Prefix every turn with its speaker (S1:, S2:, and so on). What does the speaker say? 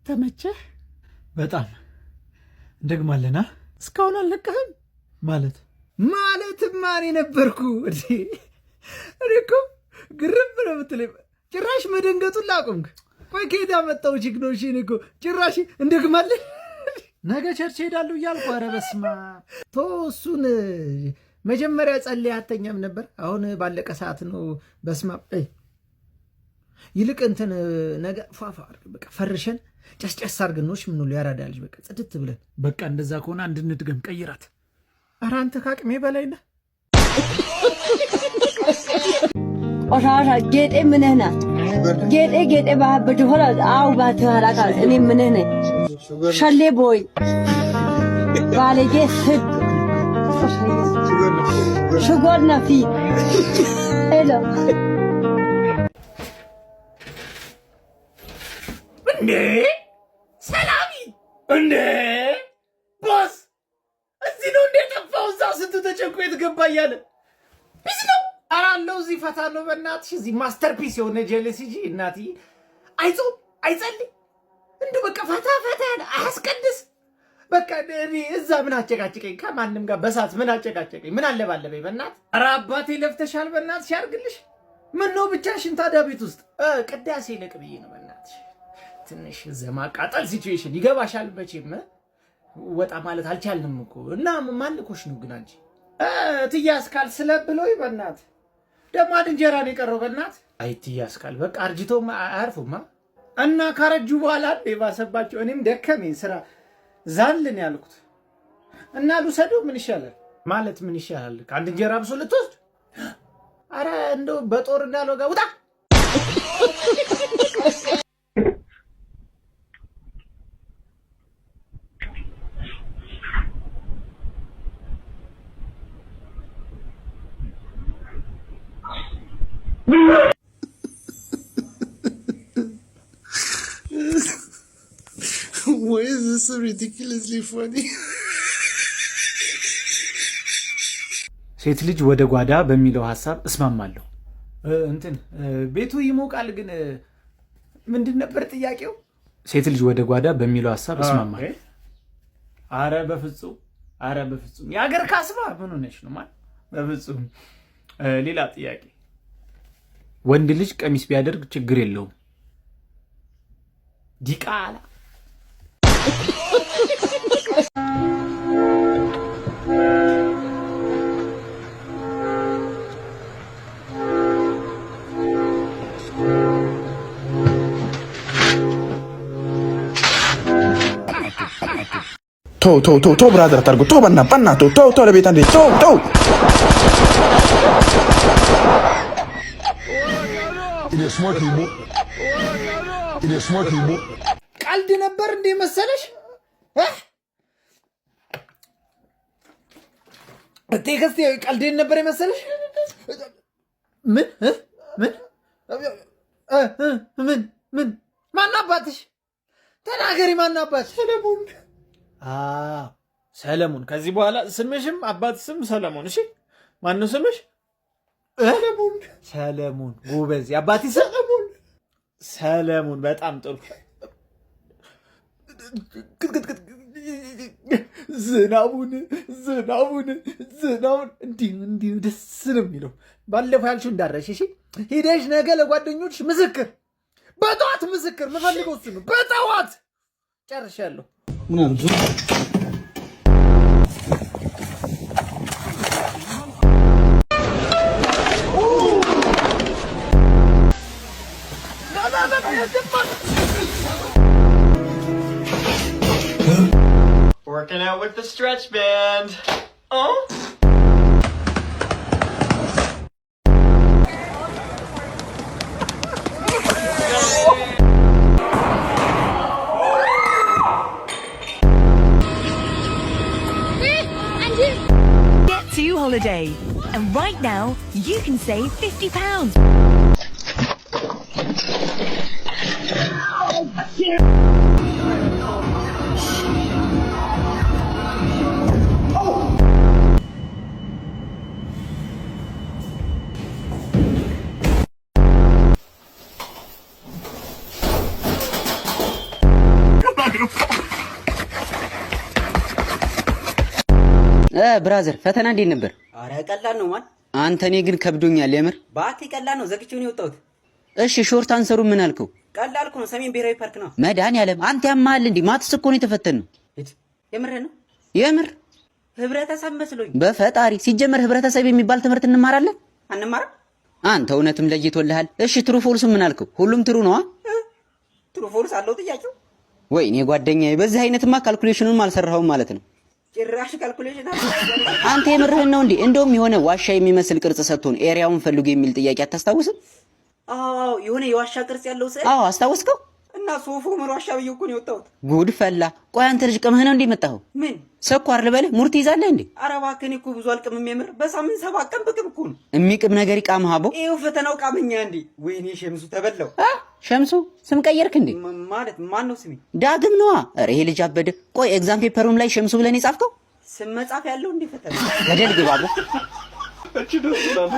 S1: ተመቸህ? በጣም እንደግማለና እስካሁን አልለቀህም ማለትማ እኔ ነበርኩ እኔ እኮ ግርም ነው የምትለኝ። ጭራሽ መደንገጡን ላቆምክ። ቆይ ከየት ያመጣው ችግኖሽ? እኔ እኮ ጭራሽ እንደግማለን ነገ ቸርች ሄዳለሁ እያልኩ። ኧረ በስመ አብ ተው እሱን። መጀመሪያ ጸልይ አተኛም ነበር። አሁን ባለቀ ሰዓት ነው። በስመ አብ ይልቅ እንትን ነገ ፏፏ በቃ ፈርሸን ጨስጨስ አድርገን ነው ምን ነው ያራዳ ልጅ በቃ ጽድት ብለን በቃ እንደዛ ከሆነ እንድንድገም ቀይራት። ኧረ አንተ ካቅሜ በላይ ነህ።
S2: ኦራራ ጌጤ ምንህ ናት? ጌጤ ባበድ ሆላ አው ባትሃራካ እኔ ምንህ ነኝ? ሸሌ ቦይ ባለጌ ስድ ሽጎር ነፊ ሄሎ
S1: እንዴ ሰላሚ እንዴ ቦስ እዚህ ነው እንዴ ጠፋው? እዛ ስንቱ ተጨንቆ የተገባ እያለ ቢስ ነው አራለው እዚህ ፈታ ነው። በእናትሽ እዚህ ማስተርፒስ የሆነ ጀለሲጂ እናቲ አይጾም አይጸልይ እንዴ በቃ ፈታ አያስቀድስ በቃ እኔ እዛ ምን አጨቃጨቀኝ? ከማንም ጋር በሳት ምን አጨቃጨቀኝ? ምን አለባለበኝ? በእናት ኧረ አባቴ ለፍተሻል። በእናትሽ ያርግልሽ። ምን ነው ብቻሽን ታዲያ ቤት ውስጥ ቅዳሴ ለቅ ብዬ ነው። በእናትሽ ትንሽ ዘማቃጠል ሲቹዌሽን ይገባሻል። መቼም ወጣ ማለት አልቻልንም እኮ እና ማልኮሽ ነው ግን አንቺ ትያስካል ስለብሎይ በእናት ደግሞ አንድ እንጀራ ነው የቀረው። በእናት አይ ትያስካል በቃ አርጅቶም አያርፉማ እና ካረጁ በኋላ ባሰባቸው። እኔም ደከመኝ ስራ ዛልን ያልኩት እና ልውሰደው። ምን ይሻላል ማለት ምን ይሻላል? ከአንድ እንጀራ ብሶ ልትወስድ? አረ እንደው በጦር እንዳልወጋ ውጣ።
S3: Why is this so ridiculously funny?
S1: ሴት ልጅ ወደ ጓዳ በሚለው ሐሳብ እስማማለሁ። እንትን ቤቱ ይሞቃል ግን ምንድን ነበር ጥያቄው? ሴት ልጅ ወደ ጓዳ በሚለው ሐሳብ እስማማለሁ። አረ በፍጹም የአገር ካስባ ምን ሆነሽ ነው ማለት? በፍጹም ሌላ ጥያቄ። ወንድ ልጅ ቀሚስ ቢያደርግ ችግር የለውም። ዲቃላ
S3: To brother targo to banna to ለቤት አንዴ to
S1: ቀልድ ነበር እንደ መሰለሽ ቴክስት ቀልድ ነበር መሰለሽ? ምን ማናባትሽ ተናገሪ። ማናባት? ሰለሞን። ከዚህ በኋላ ስምሽም አባት ስም ሰለሞን። እሺ ማን ነው ስምሽ? ሰለሞን። ጎበዝ። የአባቴ ሰለሞን። በጣም ጥሩ። ዝናቡን እንዲህ ደስ ነው የሚለው። ባለፈው ያልሽው እንዳረሽ። እሺ ሄደሽ ነገ ለጓደኞች ምስክር፣ በጠዋት ምስክር የምፈልገው እሱ ነው። በጠዋት ጨርሻለሁ።
S4: Working out with the stretch band. Oh?
S5: Get to holiday. And right now, you can save £50.
S6: ብራዘር ፈተና እንዴት ነበር?
S7: አረ ቀላል ነው ማን
S6: አንተ እኔ ግን ከብዶኛል የምር
S7: ባቲ ቀላል ነው ዘግቼው ነው የወጣሁት
S6: እሺ ሾርት አንሰሩ ምን አልከው
S7: ቀላል ነው ሰሜን ብሔራዊ ፓርክ ነው
S6: መድኃኒዓለም አንተ ያማል እንዴ ማትስ እኮ ነው የተፈተነው
S7: የምር ነው
S6: የምር
S7: ህብረተሰብ መስሎኝ
S6: በፈጣሪ ሲጀመር ህብረተሰብ የሚባል ትምህርት እንማራለን
S7: አንማራ
S6: አንተ እውነትም ለይቶልሃል እሺ ትሩ ፎልስ ምን አልከው ሁሉም ትሩ ነው
S7: ትሩ ፎልስ አለው ጥያቄው
S6: ወይኔ ጓደኛዬ በዚህ አይነትማ ካልኩሌሽኑን አልሰራኸውም ማለት ነው
S7: ጭራሽ ካልኩሌሽን
S6: አንተ የምርህን ነው እንዴ እንደውም የሆነ ዋሻ የሚመስል ቅርጽ ሰጥቶን ኤሪያውን ፈልጉ የሚል ጥያቄ አታስታውስም
S7: አዎ የሆነ የዋሻ ቅርጽ ያለው ሰው
S6: አዎ አስታውስከው
S7: እና ሶፉ ምን ዋሻ ብዬ እኮ ነው የወጣሁት
S6: ጉድ ፈላ ቆይ አንተ ልጅ ቅምህ ነው እንዴ መጣኸው
S7: ምን
S6: ስኳር ልበልህ ሙርት ይዛለህ እንዴ
S7: ኧረ እባክህ እኔ እኮ ብዙ አልቅምም የምር በሳምንት 7 ቀን ብቅም እኮ ነው
S6: የሚቅም ነገር ይቃምህ አቦ
S7: ይኸው ፈተናው ቃመኛ እንዴ ወይኔ ሸምሱ ተበላው
S6: ሸምሱ ስም ቀየርክ እንዴ
S7: ማለት ማን ነው ስሜ
S6: ዳግም ነዋ ኧረ ይሄ ልጅ አበደ ቆይ ኤግዛም ፔፐሩም ላይ ሸምሱ ብለን የጻፍከው
S7: ስም መጻፍ ያለው እንዴ ፈተና
S6: ገደል ግባ አቦ
S4: እቺ ደስ ይላል